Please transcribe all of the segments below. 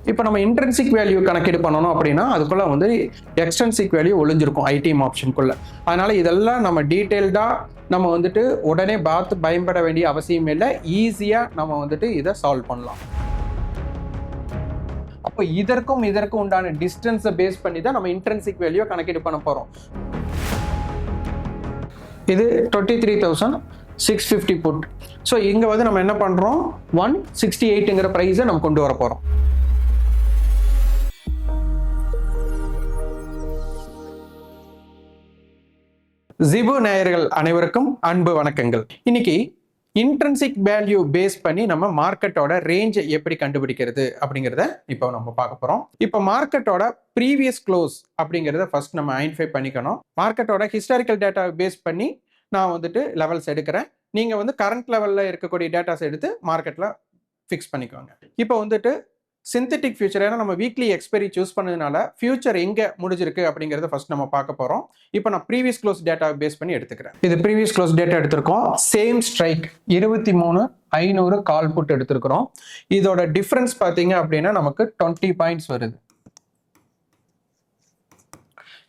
இப்போ நம்ம intrinsic value கணக்கீடு பண்ணணும் அப்படின்னா அதுக்குள்ள வந்து எக்ஸ்டென்சிக் வேல்யூ ஒளிஞ்சிருக்கும் ஐடிஎம் ஆப்ஷனுக்குள்ள. அதனால இதெல்லாம் நம்ம டீட்டெயில்டா நம்ம வந்துட்டு உடனே பார்த்து பயன்பட வேண்டிய அவசியம் இல்லை. ஈஸியா நம்ம வந்துட்டு இதை சால்வ் பண்ணலாம். அப்போ இதற்கும் உண்டான டிஸ்டன்ஸை பேஸ் பண்ணி தான் நம்ம இன்ட்ரென்சிக் வேல்யூ கணக்கீடு பண்ண போறோம். இது 23,650 புட். ஸோ இங்க வந்து நம்ம என்ன பண்றோம், 168ங்கிற பிரைஸை நம்ம கொண்டு வர போறோம். ஜிபு நேயர்கள் அனைவருக்கும் அன்பு வணக்கங்கள். இன்னைக்கு இன்ட்ரென்சிக் வேல்யூ பேஸ் பண்ணி நம்ம மார்க்கெட்டோட ரேஞ்சை எப்படி கண்டுபிடிக்கிறது அப்படிங்கிறத இப்போ நம்ம பார்க்க போறோம். இப்போ மார்க்கெட்டோட ப்ரீவியஸ் க்ளோஸ் அப்படிங்கிறத ஃபர்ஸ்ட் நம்ம ஐடென்டிஃபை பண்ணிக்கணும். மார்க்கெட்டோட ஹிஸ்டாரிக்கல் டேட்டா பேஸ் பண்ணி நான் வந்துட்டு லெவல்ஸ் எடுக்கிறேன். நீங்க வந்து கரண்ட் லெவல்ல இருக்கக்கூடிய டேட்டாஸ் எடுத்து மார்க்கெட்ல ஃபிக்ஸ் பண்ணிக்கோங்க. இப்போ வந்துட்டு சிந்தட்டிக் ஃபியூச்சர், ஏன்னா நம்ம வீக்லி எக்ஸ்பைரி சூஸ் பண்ணதுனால ஃபியூச்சர் எங்க முடிஞ்சிருக்கு அப்படிங்கறத ஃபர்ஸ்ட் நம்ம பார்க்க போறோம். இப்போ நான் ப்ரீவியஸ் க்ளோஸ் டேட்டா பேஸ் பண்ணி எடுத்துக்கிறேன். இது ப்ரீவியஸ் க்ளோஸ் டேட்டா எடுத்திருக்கோம். சேம் ஸ்ட்ரைக் 23,500 கால் புட் எடுத்திருக்கிறோம். இதோட டிஃபரன்ஸ் பாத்தீங்க அப்படின்னா நமக்கு 20 பாயிண்ட்ஸ் வருது.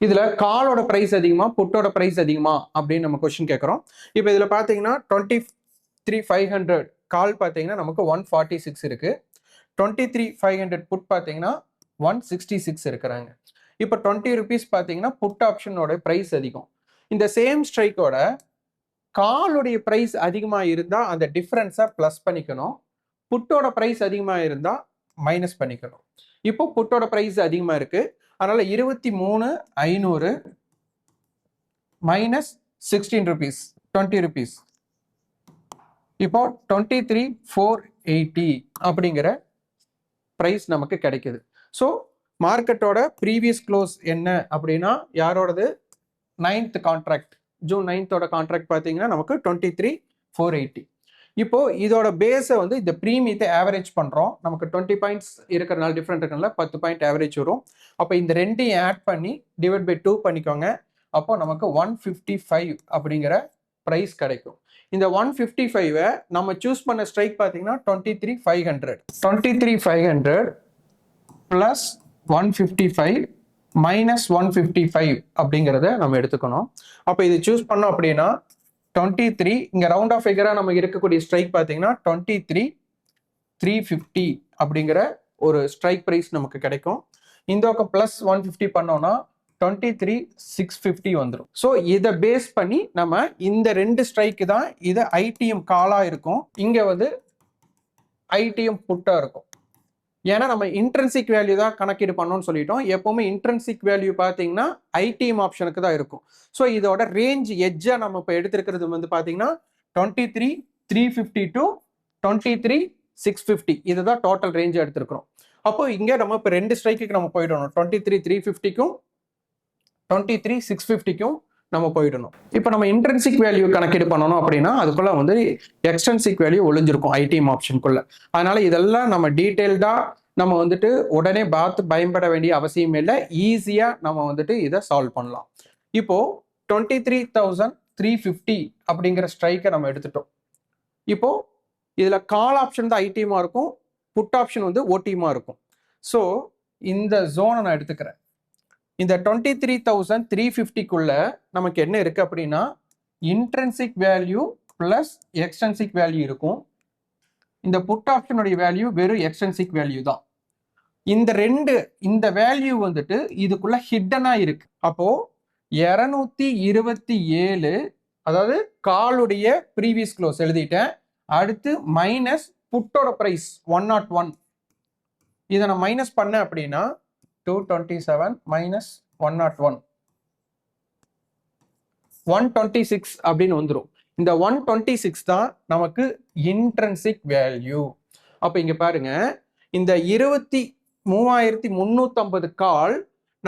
இதுல காலோட பிரைஸ் அதிகமா புட்டோட பிரைஸ் அதிகமா அப்படின்னு நம்ம கொஸ்டின் கேட்கறோம். இப்போ இதுல பாத்தீங்கன்னா 23,500 கால் பாத்தீங்கன்னா நமக்கு 146 இருக்கு. 23,500 புட் பார்த்தீங்கன்னா 166 இருக்கிறாங்க. இப்போ 20 rupees பார்த்தீங்கன்னா புட் ஆப்ஷனோட பிரைஸ் அதிகம். இந்த சேம் ஸ்ட்ரைக்கோட காலுடைய பிரைஸ் அதிகமாக இருந்தால் அந்த டிஃப்ரென்ஸை ப்ளஸ் பண்ணிக்கணும். புட்டோட பிரைஸ் அதிகமாக இருந்தால் மைனஸ் பண்ணிக்கணும். இப்போ புட்டோட பிரைஸ் அதிகமாக இருக்கு, அதனால 23,500 மைனஸ் 16 rupees 20 rupees. இப்போ 23,480 அப்படிங்கிற பிரைஸ் நமக்கு கிடைக்குது. ஸோ மார்க்கெட்டோட ப்ரீவியஸ் க்ளோஸ் என்ன அப்படின்னா யாரோடது, 9th contract, June 9th contract பார்த்தீங்கன்னா நமக்கு 23,480. இப்போ இதோட பேஸை வந்து இந்த ப்ரீமியத்தை ஆவரேஜ் பண்றோம். நமக்கு 20 பாயிண்ட்ஸ் இருக்கிறனால டிஃப்ரெண்ட் இருக்கனால 10 பாயிண்ட் ஆவரேஜ் வரும். அப்போ இந்த ரெண்டையும் ஆட் பண்ணி டிவைட் பை 2 பண்ணிக்கோங்க. அப்போ நமக்கு 155 அப்படிங்கிற பிரைஸ் கிடைக்கும். இந்த 155 நம்ம சூஸ் பண்ண ஸ்ட்ரைக் பார்த்தீங்கன்னா 23,500 பிளஸ் 155 மைனஸ் 155 அப்படிங்கிறத நம்ம எடுத்துக்கணும். அப்போ இது சூஸ் பண்ணோம் அப்படின்னா 23, இங்க ரவுண்ட் ஆஃப் ஃபிகரா நமக்கு இருக்கக்கூடிய ஸ்ட்ரைக் பார்த்தீங்கன்னா 23,350 அப்படிங்கிற ஒரு ஸ்ட்ரைக் பிரைஸ் நமக்கு கிடைக்கும். இந்த பக்கம் பிளஸ் 150 பண்ணோம்னா 23,650 வந்துடும். ஸோ இதை பேஸ் பண்ணி நம்ம இந்த ரெண்டு ஸ்ட்ரைக்கு தான் இது ஐடிஎம் காலா இருக்கும், இங்க வந்து ஐடிஎம் புட்டா இருக்கும். ஏன்னா நம்ம இன்ட்ரென்சிக் வேல்யூ தான் கணக்கீடு பண்ணோம்னு சொல்லிட்டோம். எப்பவுமே இன்ட்ரென்சிக் வேல்யூ பார்த்தீங்கன்னா ஐடிஎம் ஆப்ஷனுக்கு தான் இருக்கும். ஸோ இதோட ரேஞ்ச் எட்ஜா நம்ம இப்போ எடுத்திருக்கிறது வந்து பார்த்தீங்கன்னா 23,350 டு 23,650 இதுதான் டோட்டல் ரேஞ்ச் எடுத்திருக்கிறோம். அப்போ இங்க நம்ம இப்போ ரெண்டு ஸ்ட்ரைக்கு நம்ம போயிடணும். 23,350க்கும் 23,650க்கும் நம்ம போயிடணும். இப்போ நம்ம இன்ட்ரென்சிக் வேல்யூ கணக்கீடு பண்ணணும் அப்படின்னா அதுக்குள்ள வந்து எக்ஸ்டென்சிக் வேல்யூ ஒளிஞ்சிருக்கும் ஐடிஎம் ஆப்ஷனுக்குள்ள. அதனால இதெல்லாம் நம்ம டீட்டெயில்டா நம்ம வந்துட்டு உடனே பார்த்து பயன்பட வேண்டிய அவசியம் இல்லை. ஈஸியா நம்ம வந்துட்டு இதை சால்வ் பண்ணலாம். இப்போ 23,350 அப்படிங்கிற ஸ்ட்ரைக்கை நம்ம எடுத்துட்டோம். இப்போ இதுல கால் ஆப்ஷன் தான் ஐடிஎம்மா இருக்கும், புட் ஆப்ஷன் வந்து ஓடிஎம்மா இருக்கும். ஸோ இந்த ஜோனை நான் எடுத்துக்கிறேன். இந்த 23,350க்குள்ள நமக்கு என்ன இருக்கு அப்படின்னா intrinsic value plus extrinsic value இருக்கும். இந்த புட் ஆப்ஷனுடைய வேல்யூ வெறும் எக்ஸ்டென்சிக் வேல்யூ தான். இந்த வேல்யூ வந்துட்டு இதுக்குள்ள ஹிட்டனா இருக்கு. அப்போ 227, அதாவது காலுடைய ப்ரீவியஸ் க்ளோஸ் எழுதிட்டேன். அடுத்து மைனஸ் புட்டோட பிரைஸ் 101, இதை நான் மைனஸ் பண்ண அப்படின்னா 227 மைனஸ் 101 126 அப்படின்னு வந்துடும். இந்த 126 தான் நமக்கு இன்ட்ரென்சிக் வேல்யூ. அப்ப இங்க பாருங்க, இந்த 23,350 கால்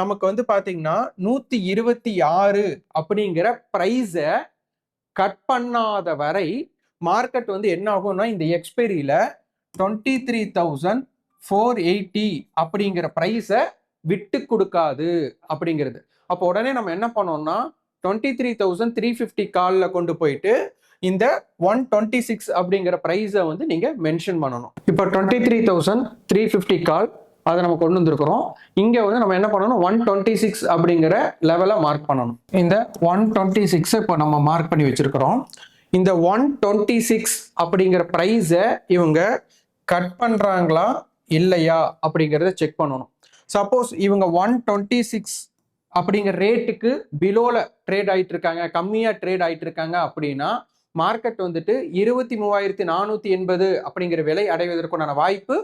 நமக்கு வந்து பாத்தீங்கன்னா 126 அப்படிங்கிற பிரைஸை கட் பண்ணாத வரை மார்க்கெட் வந்து என்ன ஆகும்னா இந்த எக்ஸ்பைரியில 23,480 அப்படிங்கிற பிரைஸை விட்டு கொடுக்காது அப்படிங்கிறது. அப்போ உடனே நம்ம என்ன பண்ணோம்னா 23,350 கால்ல கொண்டு போயிட்டு இந்த 126 அப்படிங்கிற பிரைஸை வந்து நீங்க மென்ஷன் பண்ணணும். இப்போ 23,350 கால் அதை நம்ம கொண்டு வந்திருக்கிறோம். இங்க வந்து நம்ம என்ன பண்ணணும், 126 அப்படிங்கிற லெவலை மார்க் பண்ணணும். இந்த 126 இப்போ நம்ம மார்க் பண்ணி வச்சிருக்கிறோம். இந்த 126 அப்படிங்கிற ப்ரைஸை இவங்க கட் பண்றாங்களா இல்லையா அப்படிங்கிறத செக் பண்ணணும். சப்போஸ் இவங்க 126 அப்படிங்கிற ரேட்டுக்கு பிலோல ட்ரேட் ஆயிட்டு இருக்காங்க, கம்மியா ட்ரேட் ஆயிட்டு இருக்காங்க அப்படின்னா மார்க்கெட் வந்துட்டு 23,480 அப்படிங்கிற விலை அடைவதற்கான வாய்ப்பு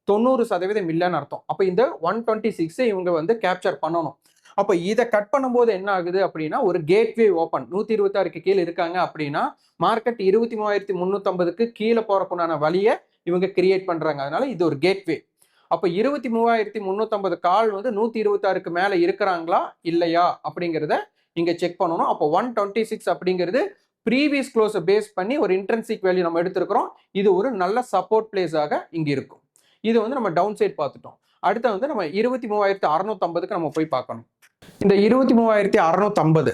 90% இல்லைன்னு அர்த்தம். அப்ப இந்த 126 இவங்க வந்து கேப்சர் பண்ணணும். அப்ப இதை கட் பண்ணும்போது என்ன ஆகுது அப்படின்னா, ஒரு கேட்வே ஓப்பன் 126க்கு கீழே இருக்காங்க அப்படின்னா மார்க்கெட் 23,350க்கு கீழே போறதுக்குண்டான வழியை இவங்க கிரியேட் பண்றாங்க. அதனால இது ஒரு கேட்வே. அப்ப 23,350 கால் வந்து 126க்கு மேல இருக்கிறாங்களா இல்லையா அப்படிங்கிறத இங்க செக் பண்ணணும். அப்போ 126 அப்படிங்கிறது ப்ரீவியஸ் க்ளோஸை பேஸ் பண்ணி ஒரு இன்ட்ரென்சிக் வேல்யூ நம்ம எடுத்திருக்கிறோம். இது ஒரு நல்ல சப்போர்ட் பிளேஸாக இங்க இருக்கும். இது வந்து நம்ம டவுன் சைட் பார்த்துட்டோம். அடுத்து வந்து நம்ம 23,650க்கு நம்ம போய் பார்க்கணும். இந்த 23,650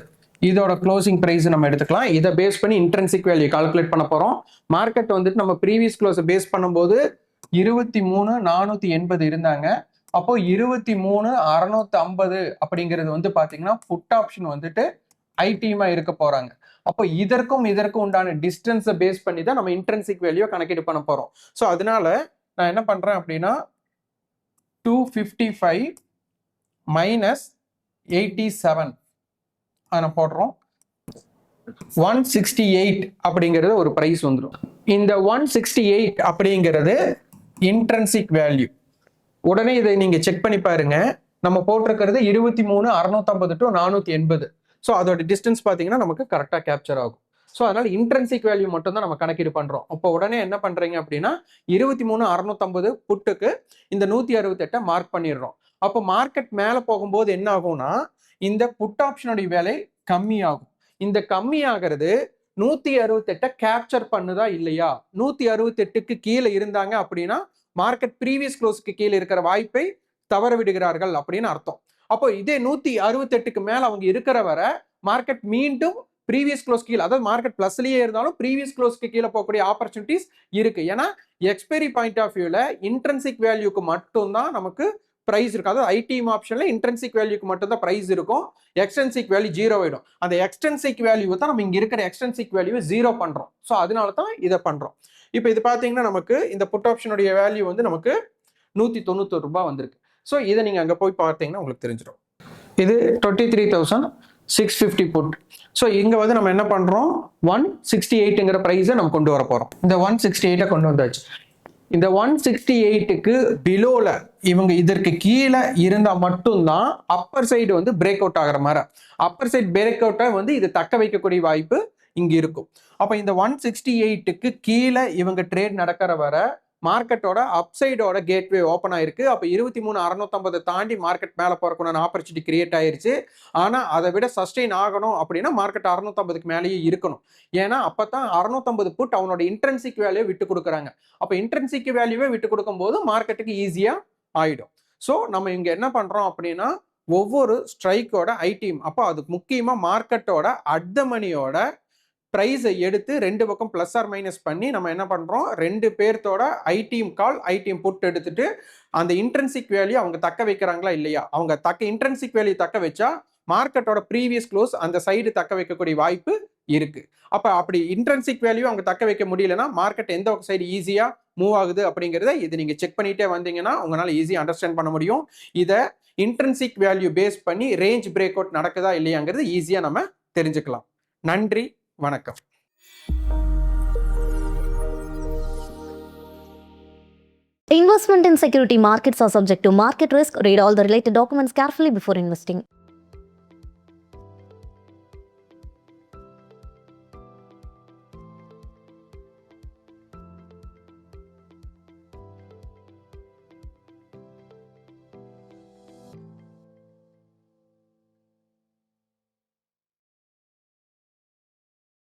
இதோட க்ளோசிங் பிரைஸ் நம்ம எடுத்துக்கலாம். இதை பேஸ் பண்ணி இன்ட்ரென்சிக் வேல்யூ கால்குலேட் பண்ண போறோம். மார்க்கெட் வந்துட்டு நம்ம ப்ரீவியஸ் க்ளோஸை பேஸ் பண்ணும்போது 23,480 இருந்தாங்க. அப்போ 23,650 அப்படிங்கிறது வந்து பாத்தீங்கன்னா புட் ஆப்ஷன் வந்துட்டு ஐடிமா இருக்க போறாங்க. அப்போ இதற்கும் உண்டான டிஸ்டன்ஸை பேஸ் பண்ணி தான் நம்ம இன்ட்ரென்சிக் வேல்யூ கணக்கீடு பண்ண போறோம். ஸோ அதனால நான் என்ன பண்றேன் அப்படின்னா 255 மைனஸ் 87 அதை போடுறோம். 168 அப்படிங்கிறது ஒரு பிரைஸ் வந்துடும். இந்த 168 அப்படிங்கிறது இன்ட்ரென்சிக் வேல்யூ. உடனே இதை நீங்க செக் பண்ணி பாருங்க. நம்ம போட்டிருக்கிறது 23,650 to 480. ஸோ அதோட டிஸ்டன்ஸ் பார்த்தீங்கன்னா நமக்கு கரெக்டாக கேப்சர் ஆகும். ஸோ அதனால இன்ட்ரென்சிக் வேல்யூ மட்டும் தான் நம்ம கணக்கீடு பண்றோம். அப்போ உடனே என்ன பண்றீங்க அப்படின்னா 23,650 புட்டுக்கு இந்த 168 மார்க் பண்ணிடுறோம். அப்போ மார்க்கெட் மேலே போகும்போது என்ன ஆகும்னா இந்த புட் ஆப்ஷனுடைய விலை கம்மியாகும். இந்த கம்மியாகிறது 168 கேப்சர் பண்ணுதா இல்லையா? 168க்கு கீழே இருந்தாங்க அப்படின்னா மார்க்கெட் ப்ரீவியஸ் க்ளோஸ்க்கு கீழே இருக்கிற வாய்ப்பை தவற விடுகிறார்கள் அப்படின்னு அர்த்தம். அப்போ இதே 168க்கு மேல அவங்க இருக்கிற வர மார்க்கெட் மீண்டும் ப்ரீவியஸ் க்ளோஸ் கீழே, அதாவது மார்க்கெட் பிளஸ்லயே இருந்தாலும் ப்ரீவியஸ் க்ளோஸ்க்கு கீழே போகக்கூடிய ஆப்பர்ச்சுனிட்டிஸ் இருக்கு. ஏன்னா எக்ஸ்பைரி பாயிண்ட் ஆஃப் வியூல இன்ட்ரென்சிக் வேல்யூக்கு மட்டும் தான் நமக்கு பிரைஸ் இருக்கும். அதாவது ஐடிஎம் ஆப்ஷன்ல இன்ட்ரென்சிக் வேல்யூக்கு மட்டும் தான் பிரைஸ் இருக்கும். எக்ஸ்டென்சிக் வேல்யூ 0 ஆயிடும். அந்த எக்ஸ்டென்சிக் வேல்யூ தான் நம்ம இங்க இருக்கிற எக்ஸ்டென்சிக் வேல்யூவை 0 பண்றோம். ஸோ அதனால தான் இதை பண்றோம். இப்போ இது பாத்தீங்கன்னா நமக்கு இந்த புட் ஆப்ஷனுடைய வேல்யூ வந்து நமக்கு 191 ரூபாய் வந்திருக்கு. ஸோ இதை நீங்க அங்க போய் பார்த்தீங்கன்னா உங்களுக்கு தெரிஞ்சிடும். இது 23,650 புட். ஸோ இங்க வந்து நம்ம என்ன பண்றோம், 168ங்கிற பிரைஸை நம்ம கொண்டு வர போறோம். இந்த 168 கொண்டு வந்தாச்சு. இந்த 168க்கு பிலோல இவங்க இதற்கு கீழே இருந்தா மட்டும்தான் அப்பர் சைடு வந்து பிரேக் அவுட் ஆகிற மாதிரி. அப்பர் சைடு பிரேக் அவுட்டை வந்து இது தக்க வைக்கக்கூடிய வாய்ப்பு இங்க இருக்கும். அப்ப இந்த 168க்கு கீழே இவங்க ட்ரேட் நடக்கிற வர மார்க்கெட்டோட அப்சைடோட கேட்வே ஓப்பன் ஆயிருக்கு. அப்ப 23,650 தாண்டி மார்க்கெட் மேல போறதுக்கான ஆப்பர்ச்சுனிட்டி கிரியேட் ஆயிருச்சு. ஆனா அதை விட சஸ்டெயின் ஆகணும் அப்படின்னா மார்க்கெட் 650க்கு மேலேயே இருக்கணும். ஏன்னா அப்பதான் 650 புட் அவனோட இன்ட்ரென்சிக் வேல்யூ விட்டு கொடுக்குறாங்க. அப்ப இன்ட்ரென்சிக் வேல்யூவே விட்டு கொடுக்கும் போது மார்க்கெட்டுக்கு ஈஸியா ஆயிடும். ஸோ நம்ம இங்க என்ன பண்றோம் அப்படின்னா ஒவ்வொரு ஸ்ட்ரைக்கோட ஐடிஎம், அப்போ அது முக்கியமா மார்க்கெட்டோட அட் த மணியோட பிரைஸை எடுத்து ரெண்டு பக்கம் பிளஸ் ஆர் மைனஸ் பண்ணி நம்ம என்ன பண்றோம், ரெண்டு பேர்த்தோட ஐடிஎம் கால் ஐடிஎம் புட் எடுத்துட்டு அந்த இன்ட்ரென்சிக் வேல்யூ அவங்க தக்க வைக்கிறாங்களா இல்லையா, அவங்க இன்ட்ரென்சிக் வேல்யூ தக்க வச்சா மார்க்கெட்டோட ப்ரீவியஸ் க்ளோஸ் அந்த சைடு தக்க வைக்கக்கூடிய வாய்ப்பு இருக்கு. அப்ப அப்படி இன்ட்ரென்சிக் வேல்யூ அவங்க தக்க வைக்க முடியலன்னா மார்க்கெட் எந்த சைடு ஈஸியா மூவ் ஆகுது அப்படிங்கிறத இது நீங்க செக் பண்ணிட்டே வந்தீங்கன்னா உங்களால ஈஸியா அண்டர்ஸ்டாண்ட் பண்ண முடியும். இதை இன்ட்ரென்சிக் வேல்யூ பேஸ் பண்ணி ரேஞ்ச் பிரேக் அவுட் நடக்குதா இல்லையாங்கிறது ஈஸியா நம்ம தெரிஞ்சுக்கலாம். நன்றி, வணக்கம். Investment in security markets are subject to market risk. Read all the related documents carefully before investing.